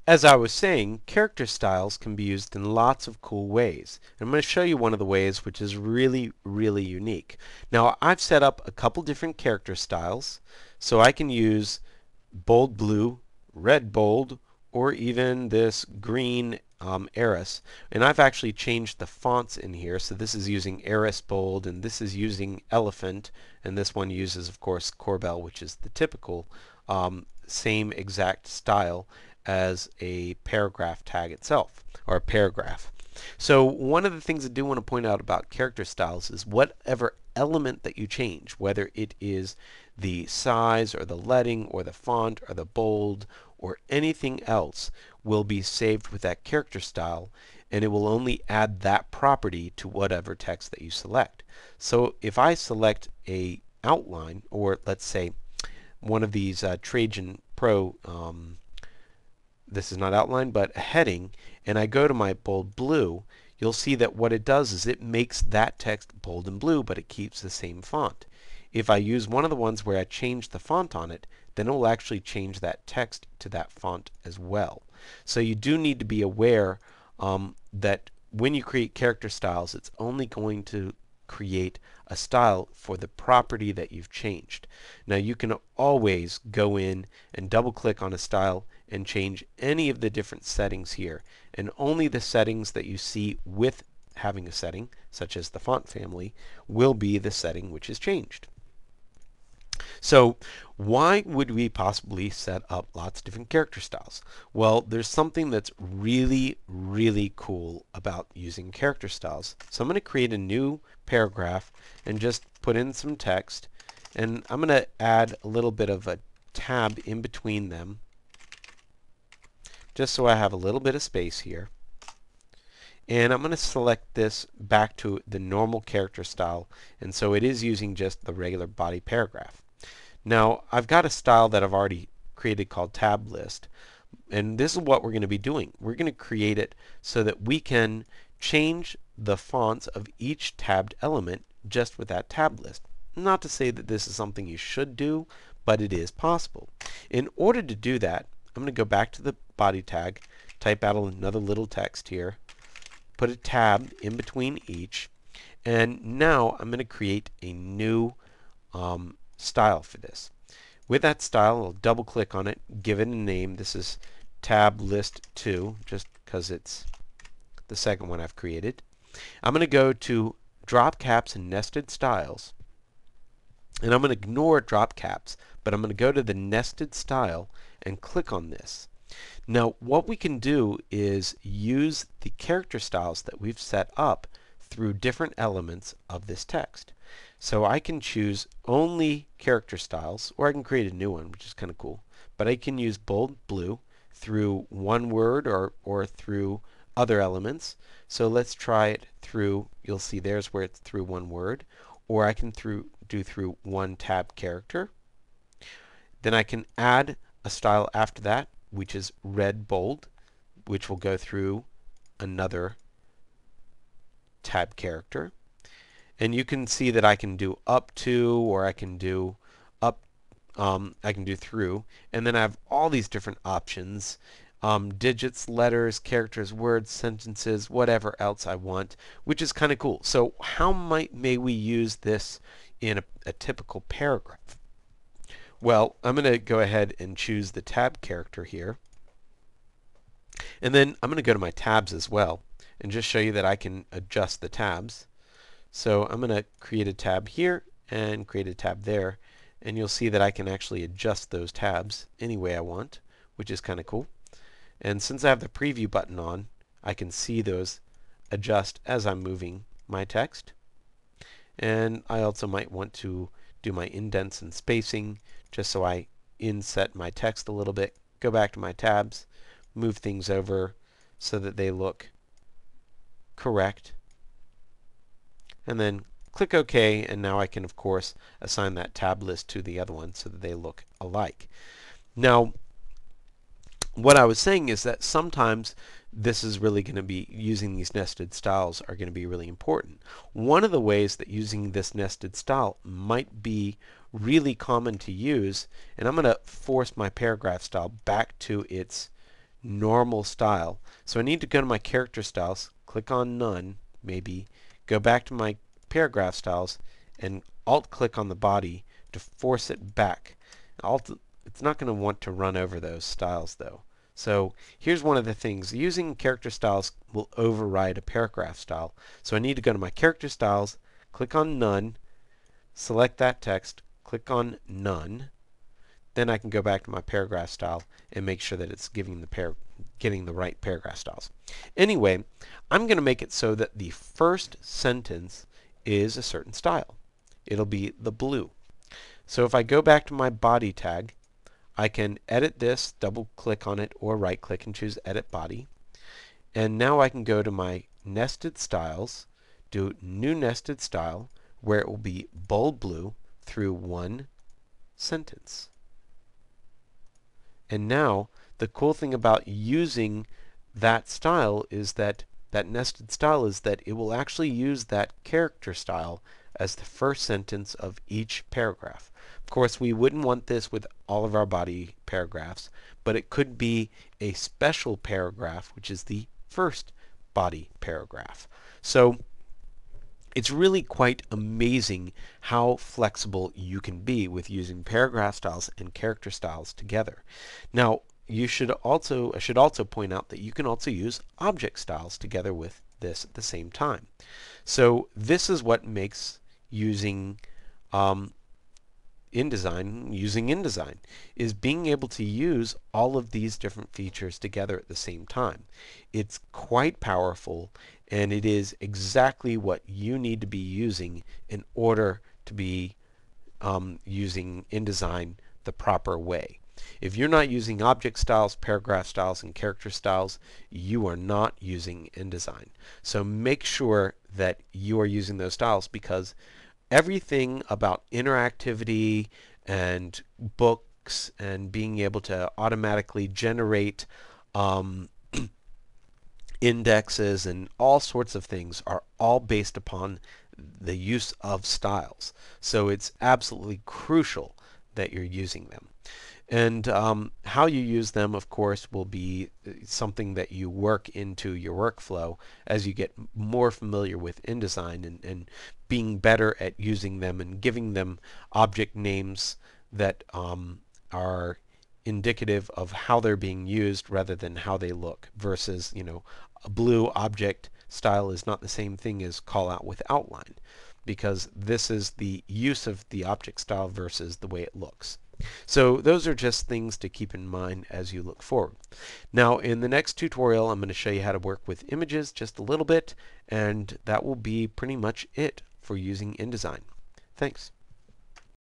As I was saying, character styles can be used in lots of cool ways. I'm going to show you one of the ways which is really, really unique. Now, I've set up a couple different character styles, so I can use bold blue, red bold, or even this green Eris. And I've actually changed the fonts in here. So this is using Eris bold, and this is using elephant, and this one uses, of course, Corbel, which is the typical same exact style as a paragraph tag itself, or a paragraph. So one of the things I do want to point out about character styles is whatever element that you change, whether it is the size or the leading or the font or the bold or anything else, will be saved with that character style, and it will only add that property to whatever text that you select. So if I select a outline, or let's say one of these Trajan Pro, this is not outline, but a heading, and I go to my bold blue, you'll see that what it does is it makes that text bold and blue, but it keeps the same font. If I use one of the ones where I change the font on it, then it will actually change that text to that font as well. So you do need to be aware that when you create character styles, it's only going to create a style for the property that you've changed. Now you can always go in and double click on a style and change any of the different settings here, and only the settings that you see with having a setting, such as the font family, will be the setting which is changed. So why would we possibly set up lots of different character styles? Well, there's something that's really, really cool about using character styles. So I'm going to create a new paragraph and just put in some text, and I'm going to add a little bit of a tab in between them, just so I have a little bit of space here. And I'm going to select this back to the normal character style, and so it is using just the regular body paragraph. Now I've got a style that I've already created called tab list, and this is what we're going to be doing. We're going to create it so that we can change the fonts of each tabbed element just with that tab list. Not to say that this is something you should do, but it is possible. In order to do that, I'm going to go back to the body tag, type out another little text here, put a tab in between each, and now I'm going to create a new style for this. With that style, I'll double click on it, give it a name. This is tab list 2, just because it's the second one I've created. I'm going to go to drop caps and nested styles, and I'm going to ignore drop caps, but I'm going to go to the nested style and click on this. Now what we can do is use the character styles that we've set up through different elements of this text. So I can choose only character styles, or I can create a new one, which is kind of cool. But I can use bold blue through one word or through other elements. So let's try it through, you'll see there's where it's through one word, or I can do through one tab character. Then I can add a style after that, which is red bold, which will go through another tab character. And you can see that I can do up to, or I can do up, I can do through, and then I have all these different options, digits, letters, characters, words, sentences, whatever else I want, which is kind of cool. So how may we use this in a typical paragraph? Well, I'm going to go ahead and choose the tab character here, and then I'm going to go to my tabs as well and just show you that I can adjust the tabs. So I'm going to create a tab here and create a tab there, and you'll see that I can actually adjust those tabs any way I want, which is kind of cool. And since I have the preview button on, I can see those adjust as I'm moving my text. And I also might want to do my indents and spacing just so I inset my text a little bit, go back to my tabs, move things over so that they look correct, and then click OK, and now I can of course assign that tab list to the other one so that they look alike. Now what I was saying is that sometimes this is really going to be, using these nested styles are going to be really important. One of the ways that using this nested style might be really common to use, and I'm going to force my paragraph style back to its normal style. So I need to go to my character styles, click on none, maybe, go back to my paragraph styles, and alt click on the body to force it back. It's not going to want to run over those styles though. So here's one of the things. Using character styles will override a paragraph style. So I need to go to my character styles, click on none, select that text, click on none. Then I can go back to my paragraph style and make sure that it's getting the right paragraph styles. Anyway, I'm going to make it so that the first sentence is a certain style. It'll be the blue. So if I go back to my body tag, I can edit this, double click on it, or right click and choose edit body. And now I can go to my nested styles, do new nested style, where it will be bold blue through one sentence. And now the cool thing about using that style is that nested style is that it will actually use that character style as the first sentence of each paragraph. Of course, we wouldn't want this with all of our body paragraphs, but it could be a special paragraph, which is the first body paragraph. So it's really quite amazing how flexible you can be with using paragraph styles and character styles together. Now, I should also point out that you can also use object styles together with this at the same time. So this is what makes using InDesign is being able to use all of these different features together at the same time. It's quite powerful, and it is exactly what you need to be using in order to be using InDesign the proper way. If you're not using object styles, paragraph styles, and character styles, you are not using InDesign. So make sure that you are using those styles, because everything about interactivity and books and being able to automatically generate indexes and all sorts of things are all based upon the use of styles. So it's absolutely crucial that you're using them. And how you use them, of course, will be something that you work into your workflow as you get more familiar with InDesign and being better at using them and giving them object names that are indicative of how they're being used rather than how they look, versus, a blue object style is not the same thing as call out with outline, because this is the use of the object style versus the way it looks. So those are just things to keep in mind as you look forward. Now in the next tutorial I'm going to show you how to work with images just a little bit, and that will be pretty much it for using InDesign. Thanks.